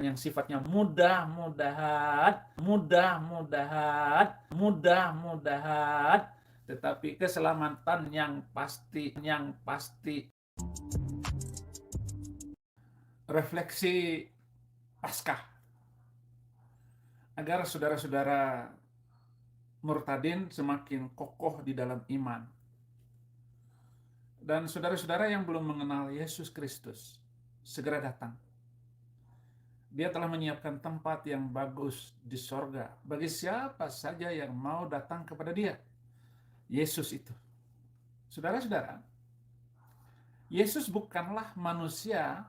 yang sifatnya mudah-mudahan, tetapi keselamatan yang pasti. Refleksi Paskah agar saudara-saudara murtadin semakin kokoh di dalam iman. Dan saudara-saudara yang belum mengenal Yesus Kristus, segera datang. Dia telah menyiapkan tempat yang bagus di sorga bagi siapa saja yang mau datang kepada dia. Yesus itu. Saudara-saudara, Yesus bukanlah manusia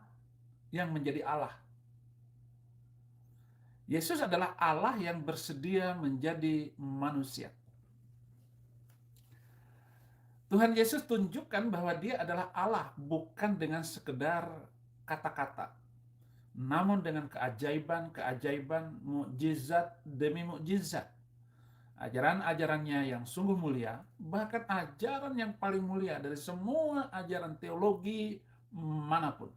yang menjadi Allah. Yesus adalah Allah yang bersedia menjadi manusia. Tuhan Yesus tunjukkan bahwa dia adalah Allah bukan dengan sekedar kata-kata, namun dengan keajaiban-keajaiban, mukjizat demi mukjizat. Ajaran-ajarannya yang sungguh mulia, bahkan ajaran yang paling mulia dari semua ajaran teologi manapun.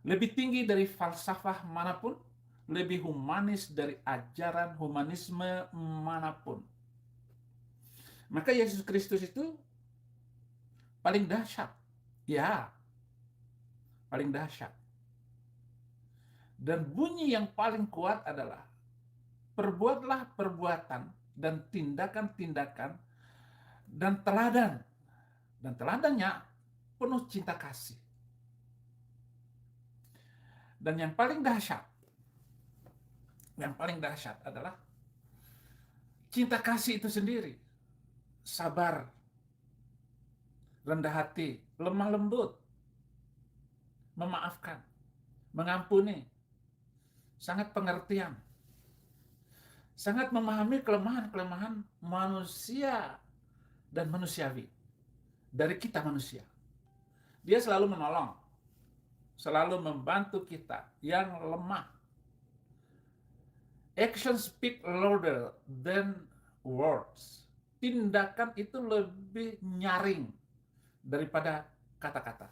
Lebih tinggi dari falsafah manapun, lebih humanis dari ajaran humanisme manapun. Maka Yesus Kristus itu paling dahsyat. Ya, paling dahsyat. Dan bunyi yang paling kuat adalah perbuatlah perbuatan dan tindakan-tindakan dan teladan. Dan teladannya penuh cinta kasih. Dan yang paling dahsyat adalah cinta kasih itu sendiri. Sabar, rendah hati, lemah lembut, memaafkan, mengampuni, sangat pengertian, sangat memahami kelemahan-kelemahan manusia dan manusiawi dari kita manusia. Dia selalu menolong, selalu membantu kita yang lemah. Action speak louder than words. Tindakan itu lebih nyaring daripada kata-kata.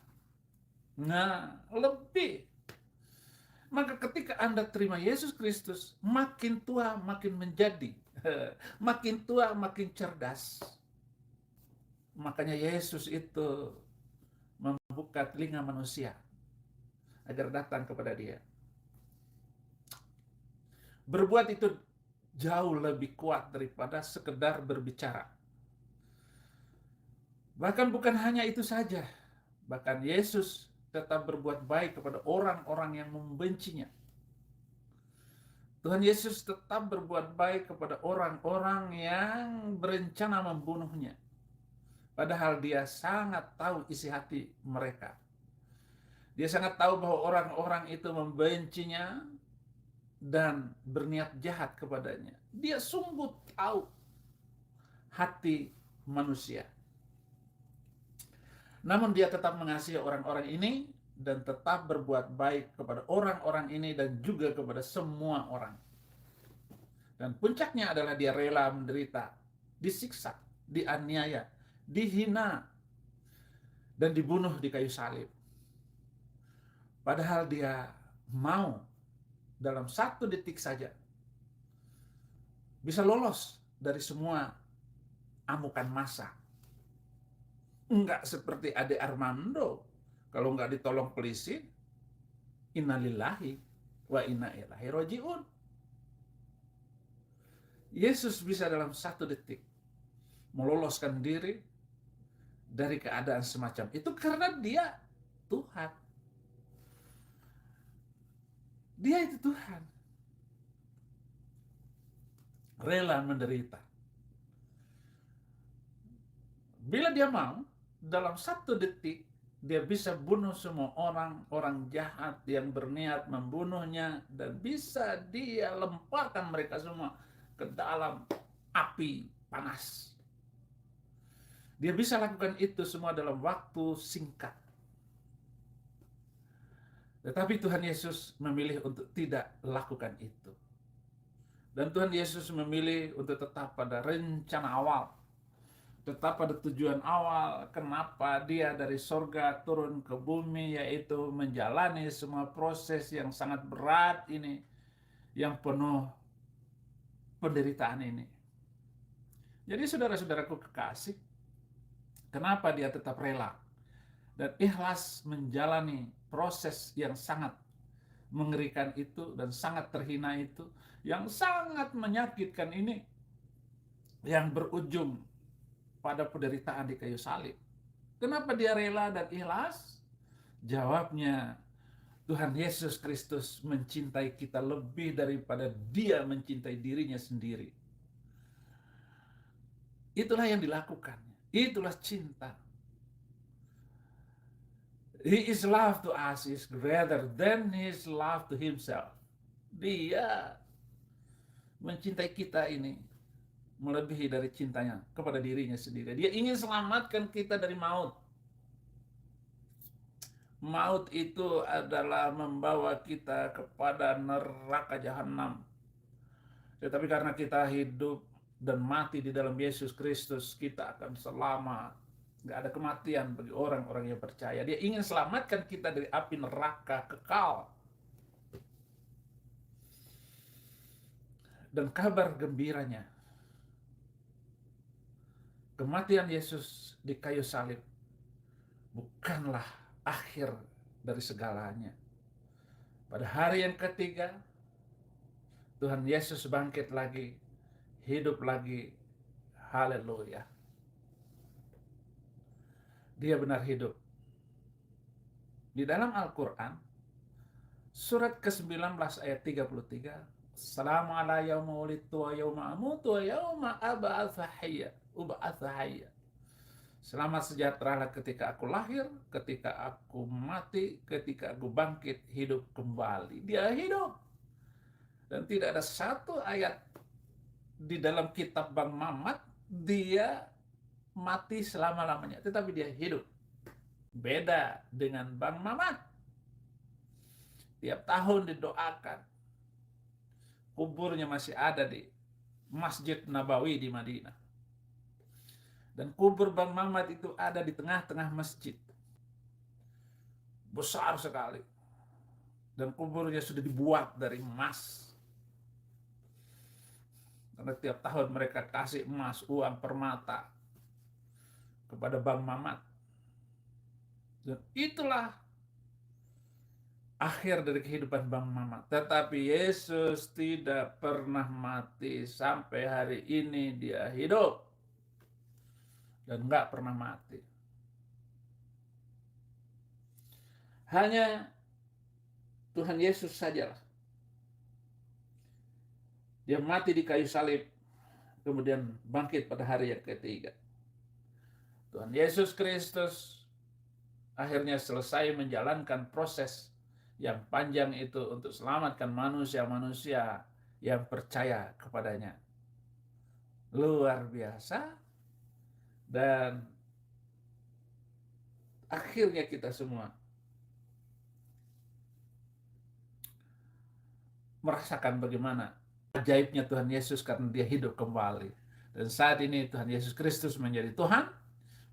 Nah, lebih. Maka ketika Anda terima Yesus Kristus, makin tua makin menjadi, makin tua makin cerdas. Makanya Yesus itu membuka telinga manusia agar datang kepada dia. Berbuat itu jauh lebih kuat daripada sekedar berbicara. Bahkan bukan hanya itu saja. Bahkan Yesus tetap berbuat baik kepada orang-orang yang membencinya. Tuhan Yesus tetap berbuat baik kepada orang-orang yang berencana membunuhnya. Padahal dia sangat tahu isi hati mereka. Dia sangat tahu bahwa orang-orang itu membencinya dan berniat jahat kepadanya. Dia sungguh tahu hati manusia. Namun dia tetap mengasihi orang-orang ini dan tetap berbuat baik kepada orang-orang ini dan juga kepada semua orang. Dan puncaknya adalah dia rela menderita, disiksa, dianiaya, dihina, dan dibunuh di kayu salib. Padahal dia mau dalam 1 detik saja bisa lolos dari semua amukan massa. Enggak seperti Ade Armando, kalau enggak ditolong polisi, innalillahi wa inna ilaihi rajiun. Yesus bisa dalam 1 detik meloloskan diri dari keadaan semacam itu karena dia Tuhan. Dia itu Tuhan. Rela menderita. Bila dia mau, dalam 1 detik dia bisa bunuh semua orang jahat yang berniat membunuhnya dan bisa dia lemparkan mereka semua ke dalam api panas. Dia bisa lakukan itu semua dalam waktu singkat. Tetapi Tuhan Yesus memilih untuk tidak lakukan itu. Dan Tuhan Yesus memilih untuk tetap pada rencana awal tetap pada tujuan awal, kenapa dia dari sorga turun ke bumi, yaitu menjalani semua proses yang sangat berat ini, yang penuh penderitaan ini. Jadi saudara-saudaraku kekasih, kenapa dia tetap rela dan ikhlas menjalani proses yang sangat mengerikan itu dan sangat terhina itu, yang sangat menyakitkan ini, yang berujung pada penderitaan di kayu salib. Kenapa dia rela dan ikhlas? Jawabnya, Tuhan Yesus Kristus mencintai kita lebih daripada dia mencintai dirinya sendiri. Itulah yang dilakukannya. Itulah cinta. His love to us is greater than his love to himself. Dia mencintai kita ini melebihi dari cintanya kepada dirinya sendiri. Dia ingin selamatkan kita dari maut. Maut itu adalah membawa kita kepada neraka jahanam. Tetapi karena kita hidup dan mati di dalam Yesus Kristus, kita akan selamat. Gak ada kematian bagi orang-orang yang percaya. Dia ingin selamatkan kita dari api neraka kekal. Dan kabar gembiranya, kematian Yesus di kayu salib bukanlah akhir dari segalanya. Pada hari yang ketiga, Tuhan Yesus bangkit lagi, hidup lagi. Haleluya. Dia benar hidup. Di dalam Al-Quran, surat ke-19 ayat 33, Assalamu ala yauma wulidtu wa yauma amutu wa yauma ab'atsu hayya. Selamat sejahteralah ketika aku lahir, ketika aku mati, ketika aku bangkit hidup kembali. Dia hidup. Dan tidak ada satu ayat di dalam kitab Bang Mamat dia mati selama-lamanya, tetapi dia hidup. Beda dengan Bang Mamat. Tiap tahun didoakan. Kuburnya masih ada di Masjid Nabawi di Madinah. Dan kubur Bang Mamat itu ada di tengah-tengah masjid. Besar sekali. Dan kuburnya sudah dibuat dari emas. Karena tiap tahun mereka kasih emas, uang permata kepada Bang Mamat. Dan itulah akhir dari kehidupan Bang Mamat. Tetapi Yesus tidak pernah mati. Sampai hari ini dia hidup. Dan nggak pernah mati. Hanya Tuhan Yesus sajalah. Dia mati di kayu salib. Kemudian bangkit pada hari yang ketiga. Tuhan Yesus Kristus akhirnya selesai menjalankan proses yang panjang itu untuk selamatkan manusia-manusia yang percaya kepadanya. Luar biasa. Dan akhirnya kita semua merasakan bagaimana ajaibnya Tuhan Yesus karena dia hidup kembali. Dan saat ini Tuhan Yesus Kristus menjadi Tuhan,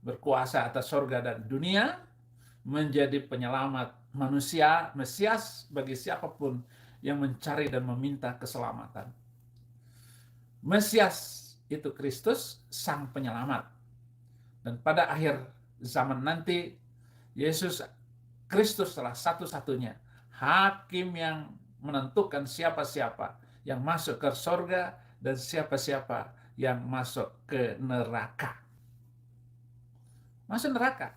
berkuasa atas sorga dan dunia, menjadi penyelamat manusia, Mesias bagi siapapun yang mencari dan meminta keselamatan. Mesias itu Kristus, sang penyelamat. Dan pada akhir zaman nanti, Yesus Kristus adalah satu-satunya hakim yang menentukan siapa-siapa yang masuk ke sorga dan siapa-siapa yang masuk ke neraka. Masuk neraka.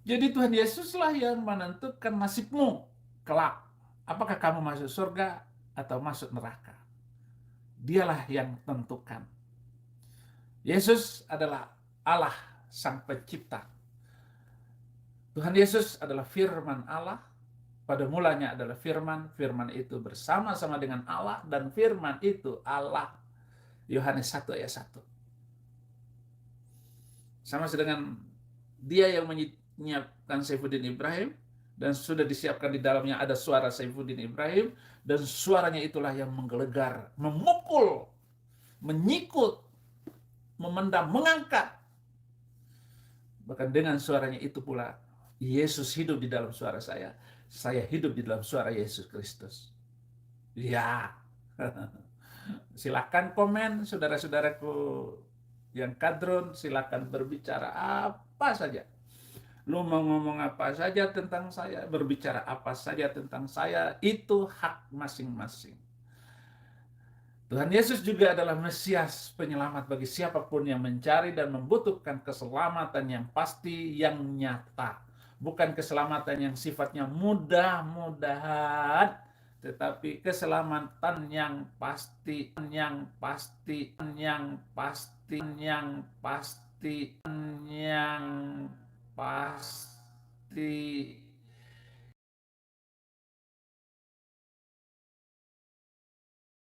Jadi Tuhan Yesuslah yang menentukan nasibmu kelak. Apakah kamu masuk surga atau masuk neraka? Dialah yang tentukan. Yesus adalah Allah sang pencipta. Tuhan Yesus adalah firman Allah. Pada mulanya adalah firman. Firman itu bersama-sama dengan Allah. Dan firman itu Allah. Yohanes 1 ayat 1. Sama dengan dia yang menyiapkan Saifuddin Ibrahim, dan sudah disiapkan di dalamnya ada suara Saifuddin Ibrahim, dan suaranya itulah yang menggelegar, memukul, menyikut, memendam, mengangkat Bahkan dengan suaranya itu pula, Yesus hidup di dalam suara saya hidup di dalam suara Yesus Kristus. Ya, silakan komen saudara-saudaraku yang kadrun, silakan berbicara apa saja. Lu mau ngomong apa saja tentang saya, berbicara apa saja tentang saya, itu hak masing-masing. Tuhan Yesus juga adalah Mesias, penyelamat bagi siapapun yang mencari dan membutuhkan keselamatan yang pasti, yang nyata. Bukan keselamatan yang sifatnya mudah-mudahan, tetapi keselamatan yang pasti, yang pasti, yang pasti, yang pasti, yang pasti.